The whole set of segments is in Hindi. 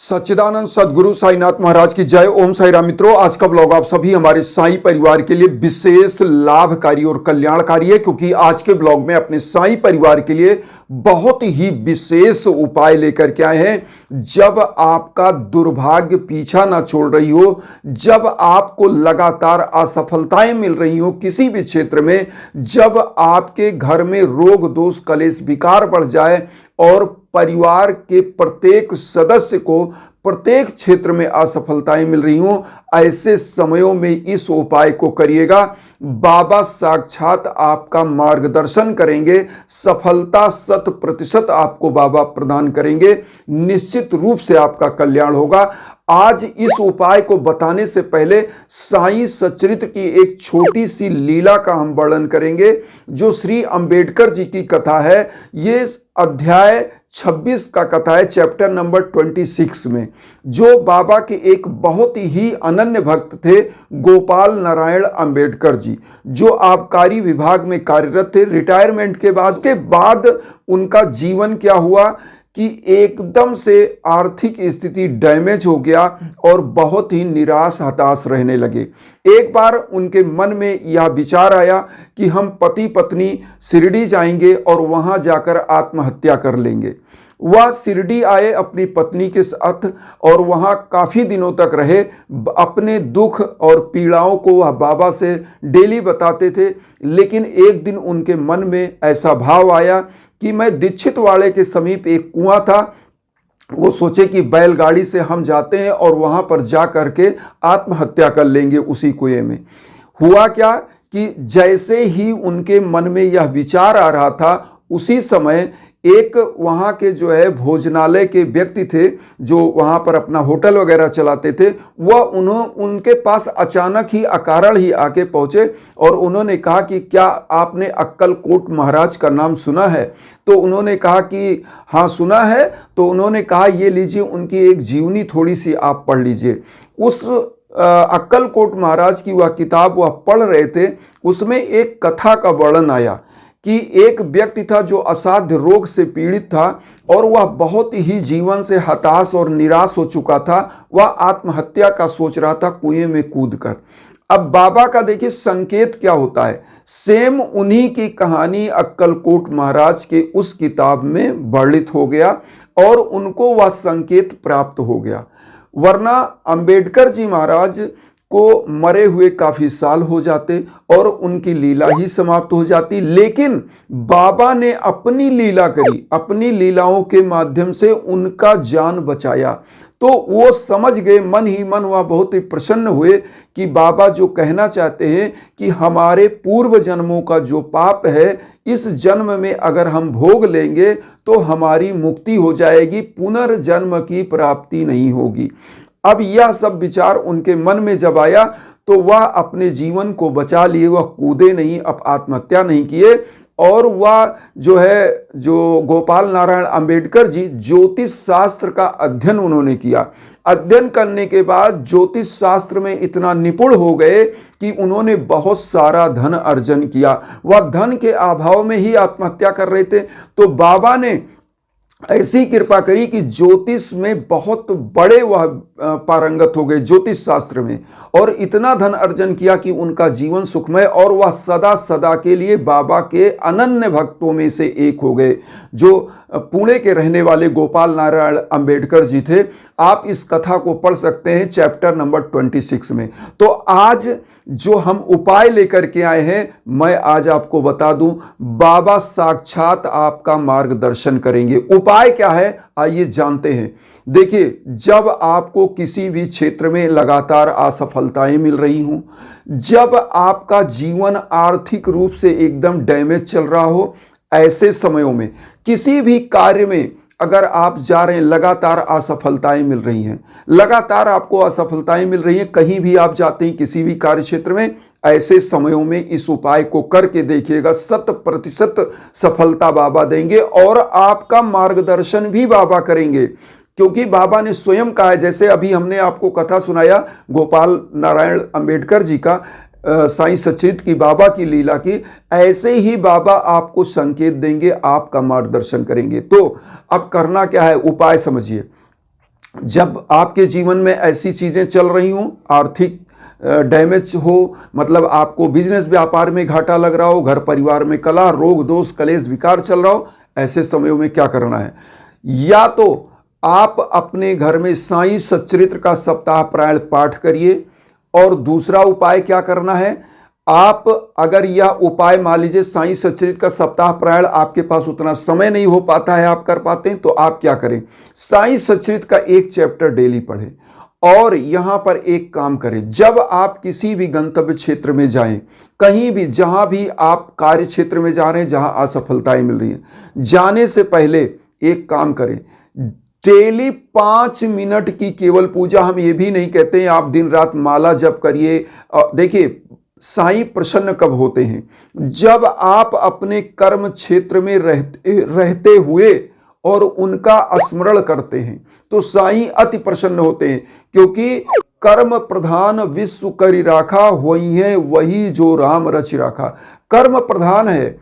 सच्चिदानंद सदगुरु साईनाथ महाराज की जय। ओम साई राम। मित्रों, आज का ब्लॉग आप सभी हमारे साई परिवार के लिए विशेष लाभकारी और कल्याणकारी है, क्योंकि आज के ब्लॉग में अपने साई परिवार के लिए बहुत ही विशेष उपाय लेकर के आए हैं। जब आपका दुर्भाग्य पीछा ना छोड़ रही हो, जब आपको लगातार असफलताएं मिल रही हो किसी भी क्षेत्र में, जब आपके घर में रोग दोष कलेश विकार बढ़ जाए और परिवार के प्रत्येक सदस्य को प्रत्येक क्षेत्र में असफलताएं मिल रही हों, ऐसे समयों में इस उपाय को करिएगा। बाबा साक्षात आपका मार्गदर्शन करेंगे, सफलता 100% आपको बाबा प्रदान करेंगे, निश्चित रूप से आपका कल्याण होगा। आज इस उपाय को बताने से पहले साईं सच्चरित्र की एक छोटी सी लीला का हम वर्णन करेंगे, जो श्री अंबेडकर जी की कथा है। ये अध्याय 26 का कथा है, चैप्टर नंबर 26 में। जो बाबा के एक बहुत ही अनन्य भक्त थे, गोपाल नारायण अंबेडकर जी, जो आबकारी विभाग में कार्यरत थे। रिटायरमेंट के बाद उनका जीवन क्या हुआ कि एकदम से आर्थिक स्थिति डैमेज हो गया और बहुत ही निराश हताश रहने लगे। एक बार उनके मन में यह विचार आया कि हम पति पत्नी शिरडी जाएंगे और वहां जाकर आत्महत्या कर लेंगे। वह शिरडी आए अपनी पत्नी के साथ और वहाँ काफ़ी दिनों तक रहे। अपने दुख और पीड़ाओं को वह बाबा से डेली बताते थे। लेकिन एक दिन उनके मन में ऐसा भाव आया कि मैं दीक्षित वाले के समीप एक कुआं था, वो सोचे कि बैलगाड़ी से हम जाते हैं और वहाँ पर जा करके आत्महत्या कर लेंगे उसी कुएं में। हुआ क्या कि जैसे ही उनके मन में यह विचार आ रहा था, उसी समय एक वहाँ के जो है भोजनालय के व्यक्ति थे, जो वहाँ पर अपना होटल वगैरह चलाते थे, वह उनके पास अचानक ही अकारण ही आके पहुँचे और उन्होंने कहा कि क्या आपने अक्कलकोट महाराज का नाम सुना है? तो उन्होंने कहा कि हाँ सुना है। तो उन्होंने कहा ये लीजिए, उनकी एक जीवनी थोड़ी सी आप पढ़ लीजिए। उस अक्कलकोट महाराज की वह किताब वह पढ़ रहे थे, उसमें एक कथा का वर्णन आया कि एक व्यक्ति था जो असाध्य रोग से पीड़ित था और वह बहुत ही जीवन से हताश और निराश हो चुका था। वह आत्महत्या का सोच रहा था कुएं में कूदकर। अब बाबा का देखिए संकेत क्या होता है। सेम उन्हीं की कहानी अक्कलकोट महाराज के उस किताब में वर्णित हो गया और उनको वह संकेत प्राप्त हो गया। वरना अंबेडकर जी महाराज को मरे हुए काफ़ी साल हो जाते और उनकी लीला ही समाप्त हो जाती। लेकिन बाबा ने अपनी लीला करी, अपनी लीलाओं के माध्यम से उनका जान बचाया। तो वो समझ गए, मन ही मन वह बहुत ही प्रसन्न हुए कि बाबा जो कहना चाहते हैं कि हमारे पूर्व जन्मों का जो पाप है, इस जन्म में अगर हम भोग लेंगे तो हमारी मुक्ति हो जाएगी, पुनर्जन्म की प्राप्ति नहीं होगी। अब यह सब विचार उनके मन में जब आया तो वह अपने जीवन को बचा लिए, वह कूदे नहीं, अब आत्महत्या नहीं किए। और वह जो गोपाल नारायण अंबेडकर जी, ज्योतिष शास्त्र का अध्ययन उन्होंने किया। अध्ययन करने के बाद ज्योतिष शास्त्र में इतना निपुण हो गए कि उन्होंने बहुत सारा धन अर्जन किया। वह धन के अभाव में ही आत्महत्या कर रहे थे। तो बाबा ने ऐसी कृपा करी कि ज्योतिष में बहुत बड़े वह पारंगत हो गए, ज्योतिष शास्त्र में, और इतना धन अर्जन किया कि उनका जीवन सुखमय और वह सदा सदा के लिए बाबा के अनन्य भक्तों में से एक हो गए। जो पुणे के रहने वाले गोपाल नारायण अंबेडकर जी थे। आप इस कथा को पढ़ सकते हैं चैप्टर नंबर 26 में। तो आज जो हम उपाय लेकर के आए हैं, मैं आज आपको बता दूं, बाबा साक्षात आपका मार्गदर्शन करेंगे। उपाय क्या है आइए जानते हैं। देखिए, जब आपको किसी भी क्षेत्र में लगातार असफलताएं मिल रही हों, जब आपका जीवन आर्थिक रूप से एकदम डैमेज चल रहा हो, ऐसे समयों में किसी भी कार्य में अगर आप जा रहे हैं, लगातार असफलताएं मिल रही हैं, लगातार आपको असफलताएं मिल रही हैं, कहीं भी आप जाते हैं किसी भी कार्य क्षेत्र में, ऐसे समयों में इस उपाय को करके देखिएगा, 100% सफलता बाबा देंगे और आपका मार्गदर्शन भी बाबा करेंगे। क्योंकि बाबा ने स्वयं कहा है, जैसे अभी हमने आपको कथा सुनाया गोपाल नारायण अंबेडकर जी का, साईं सच्चरित्र की बाबा की लीला की, ऐसे ही बाबा आपको संकेत देंगे, आपका मार्गदर्शन करेंगे। तो अब करना क्या है, उपाय समझिए। जब आपके जीवन में ऐसी चीज़ें चल रही हों, आर्थिक डैमेज हो, मतलब आपको बिजनेस व्यापार में घाटा लग रहा हो, घर परिवार में कलह, रोग दोष कलेश विकार चल रहा हो, ऐसे समयों में क्या करना है? या तो आप अपने घर में साईं सच्चरित्र का सप्ताह प्रायण पाठ करिए, और दूसरा उपाय क्या करना है, आप अगर यह उपाय मान लीजिए साईं सच्चरित्र का सप्ताह प्रायण आपके पास उतना समय नहीं हो पाता है, आप कर पाते हैं, तो आप क्या करें, साईं सच्चरित्र का एक चैप्टर डेली पढ़ें। और यहां पर एक काम करें, जब आप किसी भी गंतव्य क्षेत्र में जाएं, कहीं भी, जहां भी आप कार्य क्षेत्र में जा रहे हैं, जहां असफलताएं मिल रही हैं, जाने से पहले एक काम करें, डेली 5 मिनट की केवल पूजा। हम ये भी नहीं कहते हैं आप दिन रात माला जप करिए। देखिए, साईं प्रसन्न कब होते हैं, जब आप अपने कर्म क्षेत्र में रहते हुए और उनका स्मरण करते हैं, तो साईं अति प्रसन्न होते हैं, क्योंकि कर्म प्रधान विश्व करि राखा, वही है वही जो राम रच राखा। कर्म प्रधान है,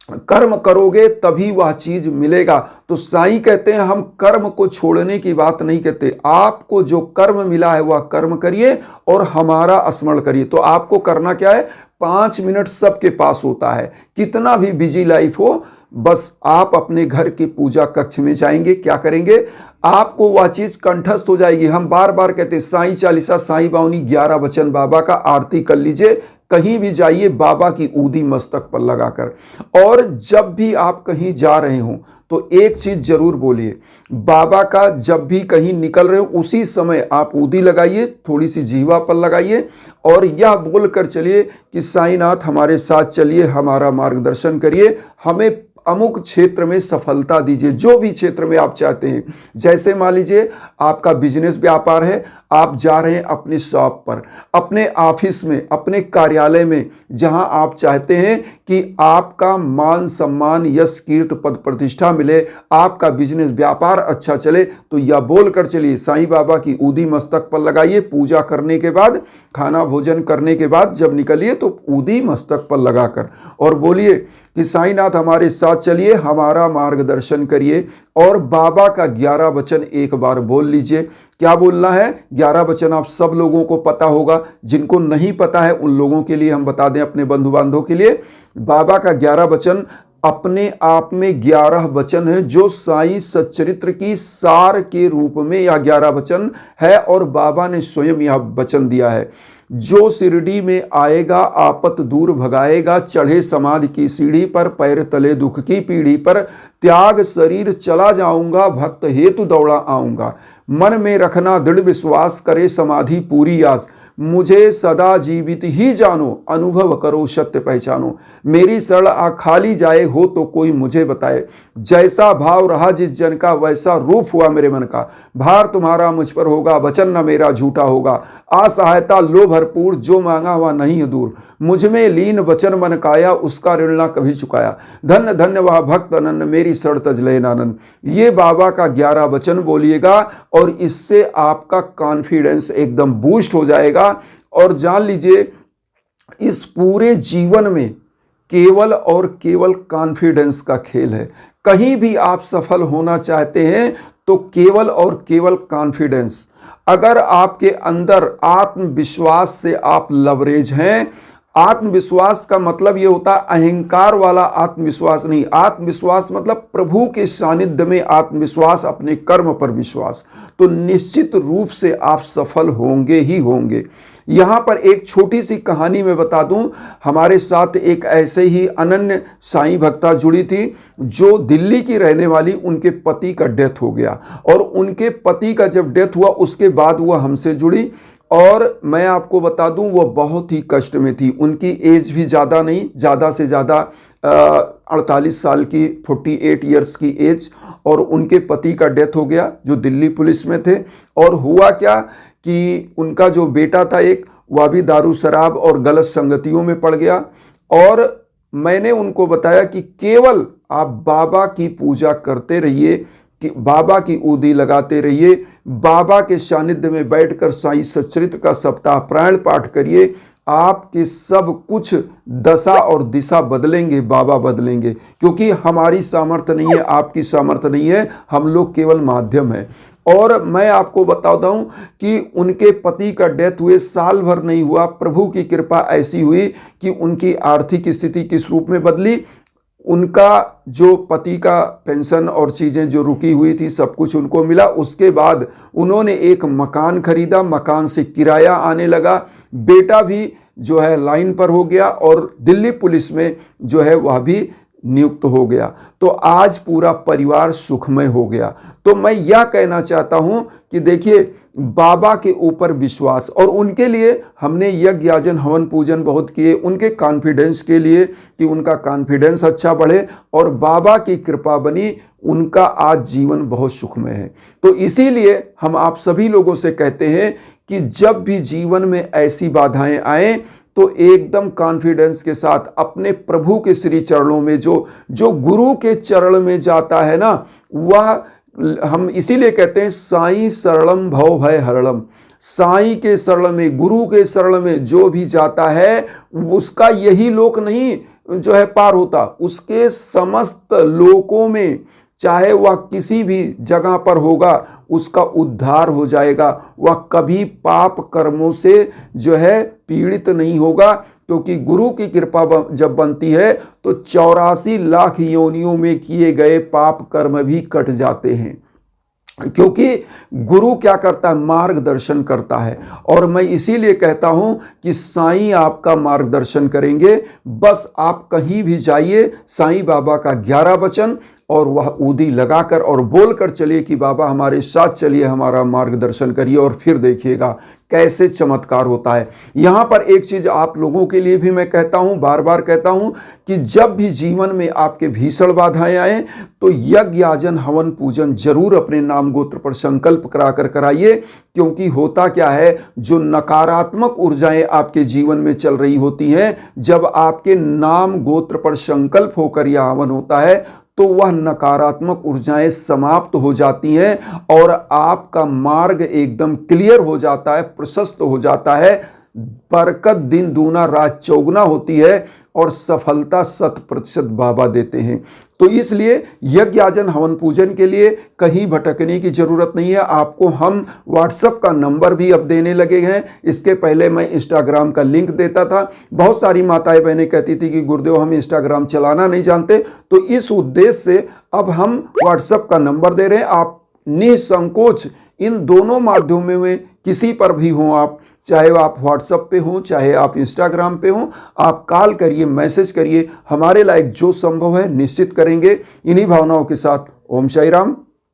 कर्म करोगे तभी वह चीज मिलेगा। तो साईं कहते हैं हम कर्म को छोड़ने की बात नहीं कहते, आपको जो कर्म मिला है वह कर्म करिए और हमारा स्मरण करिए। तो आपको करना क्या है, 5 मिनट सबके पास होता है, कितना भी बिजी लाइफ हो, बस आप अपने घर के पूजा कक्ष में जाएंगे, क्या करेंगे, आपको वह चीज कंठस्थ हो जाएगी। हम बार बार कहते हैं साईं चालीसा, साईं बावनी, 11 वचन बाबा का आरती कर लीजिए, कहीं भी जाइए बाबा की ऊदी मस्तक पर लगाकर। और जब भी आप कहीं जा रहे हो तो एक चीज जरूर बोलिए, बाबा का जब भी कहीं निकल रहे हो उसी समय आप ऊदी लगाइए, थोड़ी सी जीवा पर लगाइए, और यह बोलकर चलिए कि साईंनाथ हमारे साथ चलिए, हमारा मार्गदर्शन करिए, हमें अमुक क्षेत्र में सफलता दीजिए, जो भी क्षेत्र में आप चाहते हैं। जैसे मान लीजिए आपका बिजनेस व्यापार है, आप जा रहे हैं अपनी शॉप पर, अपने ऑफिस में, अपने कार्यालय में, जहां आप चाहते हैं कि आपका मान सम्मान यश कीर्ति पद प्रतिष्ठा मिले, आपका बिजनेस व्यापार अच्छा चले, तो यह बोलकर चलिए, साईं बाबा की ऊदी मस्तक पर लगाइए। पूजा करने के बाद, खाना भोजन करने के बाद जब निकलिए तो ऊदी मस्तक पर लगाकर और बोलिए कि साईंनाथ हमारे साथ चलिए, हमारा मार्गदर्शन करिए। और बाबा का 11 वचन एक बार बोल लीजिए। क्या बोलना है? 11 वचन आप सब लोगों को पता होगा, जिनको नहीं पता है उन लोगों के लिए हम बता दें, अपने बंधु बांधवों के लिए। बाबा का 11 वचन अपने आप में 11 वचन है, जो साईं सच्चरित्र की सार के रूप में यह 11 वचन है, और बाबा ने स्वयं यह वचन दिया है, जो शिरडी में आएगा आपत दूर भगाएगा, चढ़े समाधि की सीढ़ी पर, पैर तले दुख की पीढ़ी पर, त्याग शरीर चला जाऊंगा, भक्त हेतु दौड़ा आऊंगा, मन में रखना दृढ़ विश्वास, करे समाधि पूरी आस, मुझे सदा जीवित ही जानो, अनुभव करो सत्य पहचानो, मेरी शरण आ खाली जाए हो तो कोई मुझे बताए, जैसा भाव रहा जिस जन का वैसा रूप हुआ मेरे मन का, भार तुम्हारा मुझ पर होगा, वचन न मेरा झूठा होगा, असहायता लो भरपूर, जो मांगा हुआ नहीं है दूर, मुझ में लीन वचन मन काया, उसका ऋण ना कभी चुकाया, धन्य धन्य वह भक्त अनन्य, मेरी शरण तज ले नानन। ये बाबा का 11 वचन बोलिएगा और इससे आपका कॉन्फिडेंस एकदम बूस्ट हो जाएगा। और जान लीजिए, इस पूरे जीवन में केवल और केवल कॉन्फिडेंस का खेल है। कहीं भी आप सफल होना चाहते हैं तो केवल और केवल कॉन्फिडेंस। अगर आपके अंदर आत्मविश्वास से आप लवरेज हैं, आत्मविश्वास का मतलब यह होता है अहंकार वाला आत्मविश्वास नहीं, आत्मविश्वास मतलब प्रभु के सानिध्य में आत्मविश्वास, अपने कर्म पर विश्वास, तो निश्चित रूप से आप सफल होंगे ही होंगे। यहां पर एक छोटी सी कहानी मैं बता दूं, हमारे साथ एक ऐसे ही अनन्य साईं भक्ता जुड़ी थी, जो दिल्ली की रहने वाली, उनके पति का डेथ हो गया, और उनके पति का जब डेथ हुआ उसके बाद वह हमसे जुड़ी, और मैं आपको बता दूं वह बहुत ही कष्ट में थी। उनकी एज भी ज़्यादा नहीं, ज़्यादा से ज़्यादा 48 साल की, 48 ईयर्स की एज, और उनके पति का डेथ हो गया जो दिल्ली पुलिस में थे। और हुआ क्या कि उनका जो बेटा था एक, वह भी दारू शराब और गलत संगतियों में पड़ गया। और मैंने उनको बताया कि केवल आप बाबा की पूजा करते रहिए, कि बाबा की ऊदी लगाते रहिए, बाबा के सानिध्य में बैठकर साईं सच्चरित्र का सप्ताह प्रायण पाठ करिए, आपके सब कुछ दशा और दिशा बदलेंगे, बाबा बदलेंगे, क्योंकि हमारी सामर्थ्य नहीं है, आपकी सामर्थ्य नहीं है, हम लोग केवल माध्यम है। और मैं आपको बताता हूं कि उनके पति का डेथ हुए साल भर नहीं हुआ, प्रभु की कृपा ऐसी हुई कि उनकी आर्थिक स्थिति किस रूप में बदली। उनका जो पति का पेंशन और चीज़ें जो रुकी हुई थी सब कुछ उनको मिला। उसके बाद उन्होंने एक मकान खरीदा, मकान से किराया आने लगा, बेटा भी जो है लाइन पर हो गया और दिल्ली पुलिस में जो है वह भी नियुक्त हो गया। तो आज पूरा परिवार सुखमय हो गया। तो मैं यह कहना चाहता हूं कि देखिए, बाबा के ऊपर विश्वास, और उनके लिए हमने यज्ञ याजन हवन पूजन बहुत किए, उनके कॉन्फिडेंस के लिए कि उनका कॉन्फिडेंस अच्छा बढ़े, और बाबा की कृपा बनी, उनका आज जीवन बहुत सुखमय है। तो इसीलिए हम आप सभी लोगों से कहते हैं कि जब भी जीवन में ऐसी बाधाएं आए तो एकदम कॉन्फिडेंस के साथ अपने प्रभु के श्री चरणों में, जो गुरु के चरण में जाता है ना, वह हम इसीलिए कहते हैं साईं शरणम भव भय हरणम। साईं के शरण में, गुरु के शरण में जो भी जाता है उसका यही लोक नहीं जो है पार होता, उसके समस्त लोकों में चाहे वह किसी भी जगह पर होगा उसका उद्धार हो जाएगा। वह कभी पाप कर्मों से जो है पीड़ित नहीं होगा, क्योंकि गुरु की कृपा जब बनती है तो 84 लाख योनियों में किए गए पाप कर्म भी कट जाते हैं, क्योंकि गुरु क्या करता है, मार्गदर्शन करता है। और मैं इसीलिए कहता हूं कि साईं आपका मार्गदर्शन करेंगे। बस आप कहीं भी जाइए, साईं बाबा का 11 वचन और वह ऊदी लगाकर और बोलकर चलिए कि बाबा हमारे साथ चलिए, हमारा मार्गदर्शन करिए, और फिर देखिएगा कैसे चमत्कार होता है। यहाँ पर एक चीज़ आप लोगों के लिए भी मैं कहता हूँ, बार बार कहता हूँ कि जब भी जीवन में आपके भीषण बाधाएं आए तो यज्ञ याजन हवन पूजन जरूर अपने नाम गोत्र पर संकल्प कराकर कराइए। क्योंकि होता क्या है, जो नकारात्मक ऊर्जाएं आपके जीवन में चल रही होती हैं, जब आपके नाम गोत्र पर संकल्प होकर यह हवन होता है तो वह नकारात्मक ऊर्जाएं समाप्त हो जाती हैं और आपका मार्ग एकदम क्लियर हो जाता है, प्रशस्त हो जाता है। बरकत दिन दूना रात चौगुना होती है और सफलता 100% बाबा देते हैं। तो इसलिए यज्ञ याजन हवन पूजन के लिए कहीं भटकने की जरूरत नहीं है। आपको हम व्हाट्सएप का नंबर भी अब देने लगे हैं। इसके पहले मैं इंस्टाग्राम का लिंक देता था। बहुत सारी माताएं बहनें कहती थी कि गुरुदेव हम इंस्टाग्राम चलाना नहीं जानते, तो इस उद्देश्य से अब हम व्हाट्सएप का नंबर दे रहे हैं। आप निसंकोच इन दोनों माध्यमों में किसी पर भी हों, आप चाहे आप व्हाट्सएप पे हों, चाहे आप इंस्टाग्राम पे हों, आप कॉल करिए, मैसेज करिए, हमारे लायक जो संभव है निश्चित करेंगे। इन्हीं भावनाओं के साथ ओम साई राम।